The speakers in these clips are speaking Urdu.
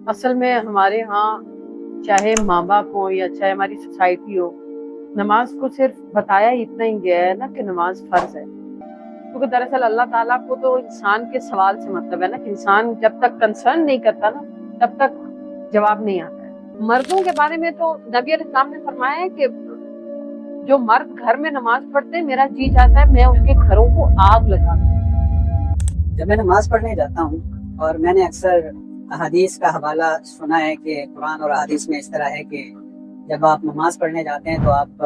اصل میں ہمارے ہاں چاہے ماں باپ ہوں یا چاہے ہماری سوسائٹی ہو، نماز کو صرف بتایا ہی اتنا ہی گیا ہے نا کہ نماز فرض ہے. کیونکہ دراصل اللہ تعالیٰ کو تو انسان کے سوال سے مطلب ہے نا کہ انسان جب تک کنسرن نہیں کرتا نا تب تک جواب نہیں آتا ہے. مردوں کے بارے میں تو نبی علیہ السلام نے فرمایا ہے کہ جو مرد گھر میں نماز پڑھتے ہیں میرا جی چاہتا ہے میں ان کے گھروں کو آگ لگا دوں. جب میں نماز پڑھنے جاتا ہوں اور میں نے اکثر حدیث کا حوالہ سنا ہے کہ قرآن اور حدیث میں اس طرح ہے کہ جب آپ نماز پڑھنے جاتے ہیں تو آپ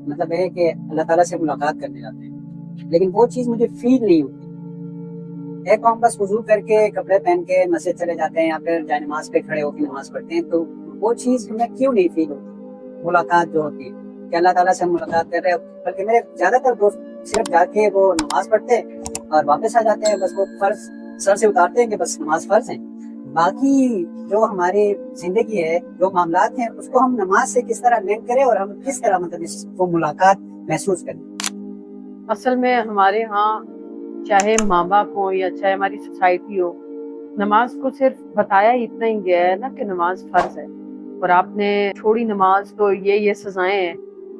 مطلب ہے کہ اللہ تعالیٰ سے ملاقات کرنے جاتے ہیں، لیکن وہ چیز مجھے فیل نہیں ہوتی. ایک ہم بس وضو کر کے کپڑے پہن کے مسجد چلے جاتے ہیں یا پھر جائے نماز پہ کھڑے ہو کے نماز پڑھتے ہیں، تو وہ چیز ہمیں کیوں نہیں فیل ہوتی؟ ملاقات جو ہوتی ہے کہ اللہ تعالیٰ سے ہم ملاقات کر رہے ہیں. بلکہ میرے زیادہ تر دوست صرف جا کے وہ نماز پڑھتے اور واپس آ جاتے ہیں، بس وہ فرض سر سے اتارتے ہیں کہ بس نماز فرض ہے. باقی جو ہماری زندگی ہے، جو معاملات ہیں، اس کو ہم نماز سے کس طرح لنک کریں اور ہم کس طرح مطلب اس کو ملاقات محسوس کریں. اصل میں ہمارے ہاں چاہے ماں باپ ہوں یا چاہے ہماری سوسائٹی ہو، نماز کو صرف بتایا ہی اتنا ہی گیا ہے نا کہ نماز فرض ہے اور آپ نے چھوڑی نماز تو یہ سزائیں ہیں.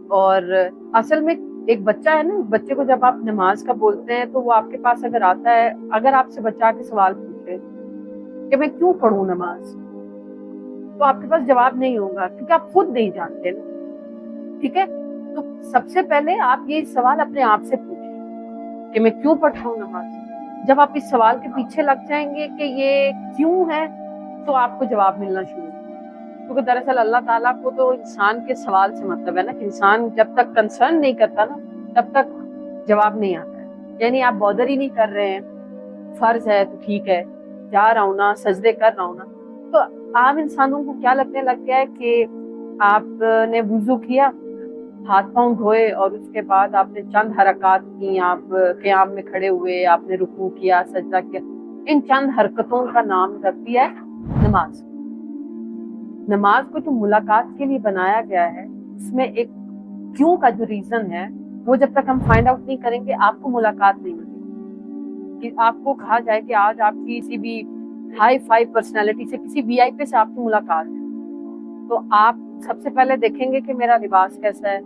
اور اصل میں ایک بچہ ہے نا، بچے کو جب آپ نماز کا بولتے ہیں تو وہ آپ کے پاس اگر آتا ہے، اگر آپ سے بچہ کے سوال پوچھے کہ میں کیوں پڑھوں نماز، تو آپ کے پاس جواب نہیں ہوگا کیونکہ آپ خود نہیں جانتے نا. ٹھیک ہے، تو سب سے پہلے آپ یہ سوال اپنے آپ سے پوچھیں کہ میں کیوں پڑھتا ہوں نماز. جب آپ اس سوال کے پیچھے لگ جائیں گے کہ یہ کیوں ہے تو آپ کو جواب ملنا شروع ہوگا. کیونکہ دراصل اللہ تعالیٰ کو تو انسان کے سوال سے مطلب ہے نا کہ انسان جب تک کنسرن نہیں کرتا نا تب تک جواب نہیں آتا ہے. یعنی آپ بودر ہی نہیں کر رہے ہیں، فرض ہے تو ٹھیک ہے، جا رہا ہوں نا، سجدے کر رہا ہوں نا. تو عام انسانوں کو کیا لگنے لگ گیا ہے کہ آپ نے وضو کیا، ہاتھ پاؤں دھوئے اور اس کے بعد آپ نے چند حرکات کی، آپ قیام میں کھڑے ہوئے، آپ نے رکوع کیا، سجدہ کیا، ان چند حرکتوں کا نام رکھ دیا ہے نماز. نماز کو جو ملاقات کے لیے بنایا گیا ہے اس میں ایک کیوں کا جو ریزن ہے وہ جب تک ہم فائنڈ آؤٹ نہیں کریں گے آپ کو ملاقات نہیں ملے گی. کہ آپ کو کہا جائے کہ آج آپ کی کسی بھی ہائی فائی پرسنالٹی سے، کسی وی آئی پی سے آپ کی ملاقات ہے، تو آپ سب سے پہلے دیکھیں گے کہ میرا لباس کیسا ہے،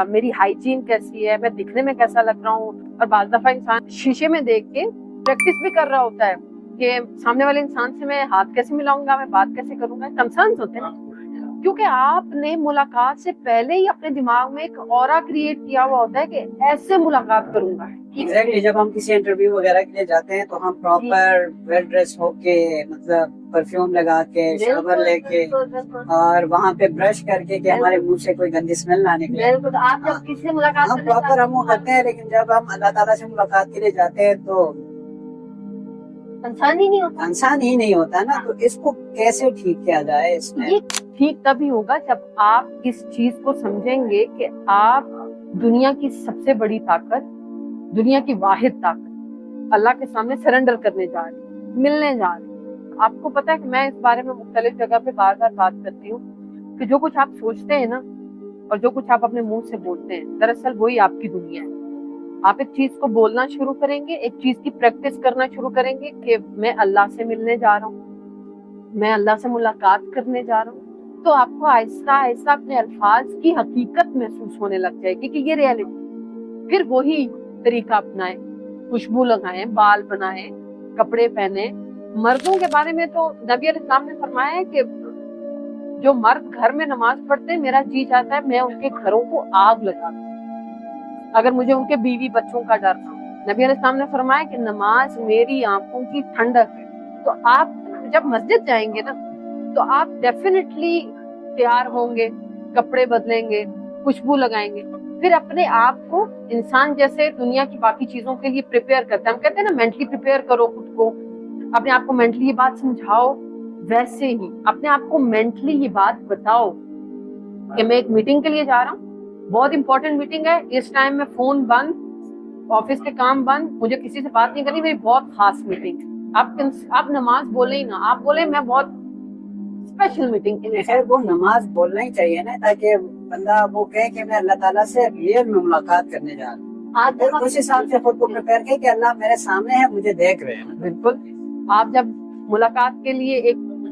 میری ہائیجین کیسی ہے، میں دکھنے میں کیسا لگ رہا ہوں. اور بعض دفعہ انسان شیشے میں دیکھ کے پریکٹس بھی کر رہا ہوتا ہے کہ سامنے والے انسان سے میں ہاتھ کیسے ملاؤں گا، میں بات کیسے کروں گا. کنسرنز ہوتے ہیں کیونکہ آپ نے ملاقات سے پہلے ہی اپنے دماغ میں ایک اورا کریٹ کیا ہوا ہوتا ہے کہ ایسے ملاقات کروں گا. ایگزیکٹلی جب ہم کسی انٹرویو وغیرہ کے لیے جاتے ہیں تو ہم پراپر ویل ڈریس ہو کے، مطلب پرفیوم لگا کے، شاور لے کے اور وہاں پہ برش کر کے کہ ہمارے منہ سے کوئی گندی اسمیل نہ نکلے. آپ جب کسی سے ملاقات ہم پراپر ہم وہ کرتے ہیں، لیکن جب ہم اللہ تعالیٰ سے ملاقات کے لیے جاتے ہیں تو انسان ہی نہیں ہوتا نا. تو اس کو کیسے ٹھیک کیا جائے؟ اس میں ٹھیک تبھی ہوگا جب آپ اس چیز کو سمجھیں گے کہ آپ دنیا کی سب سے بڑی طاقت، دنیا کی واحد طاقت اللہ کے سامنے سرنڈر کرنے جا رہے ہیں، ملنے جا رہے ہیں. آپ کو پتا ہے کہ میں اس بارے میں مختلف جگہ پہ بار بار بات کرتی ہوں کہ جو کچھ آپ سوچتے ہیں نا اور جو کچھ آپ اپنے منہ سے بولتے ہیں دراصل وہی آپ کی دنیا ہے. آپ ایک چیز کو بولنا شروع کریں گے، ایک چیز کی پریکٹس کرنا شروع کریں گے کہ میں اللہ سے ملنے جا رہا ہوں، میں اللہ سے ملاقات کرنے جا رہا ہوں، تو آپ کو آہستہ آہستہ اپنے الفاظ کی حقیقت محسوس ہونے لگ جائے گی کہ یہ ریالٹی. پھر وہی طریقہ اپنائیں، خوشبو لگائیں، بال بنائیں، کپڑے پہنیں. مردوں کے بارے میں تو نبی علیہ السلام نے فرمایا ہے کہ جو مرد گھر میں نماز پڑھتے ہیں میرا جی چاہتا ہے میں ان کے گھروں کو آگ لگا دوں اگر مجھے ان کے بیوی بچوں کا ڈر تھا. نبی علیہ السلام نے فرمایا کہ نماز میری آنکھوں کی ٹھنڈک ہے. تو آپ جب مسجد جائیں گے نا تو آپ ڈیفینیٹلی تیار ہوں گے، کپڑے بدلیں گے، خوشبو لگائیں گے، پھر اپنے آپ کو انسان جیسے دنیا کی باقی چیزوں کے لیے پریپیئر کرتا ہے. ہم کہتے ہیں نا مینٹلی پریپیئر کرو خود کو، اپنے آپ کو مینٹلی یہ بات سمجھاؤ، ویسے ہی اپنے آپ کو مینٹلی یہ بات بتاؤ کہ میں ایک میٹنگ کے لیے جا رہا ہوں، بہت امپورٹنٹ میٹنگ ہے، اس ٹائم میں فون بند، آفس کے کام بند، مجھے کسی سے بات نہیں کرنی، میری بہت خاص میٹنگ ہے. آپ نماز بولیں ہی نہ، آپ بولیں میں بہت اسپیشل میٹنگ کے لیے. خیر وہ نماز بولنا ہی چاہیے نا، تاکہ بندہ وہ کہے کہ میں اللہ تعالیٰ سے ریئل میں ملاقات کرنے جا رہا ہوں. اس حساب سے خود کو پریپیئر کہ اللہ میرے سامنے ہے، مجھے دیکھ رہے ہیں. بالکل. آپ جب ملاقات کے لیے ایک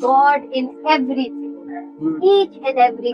God in everything, each and every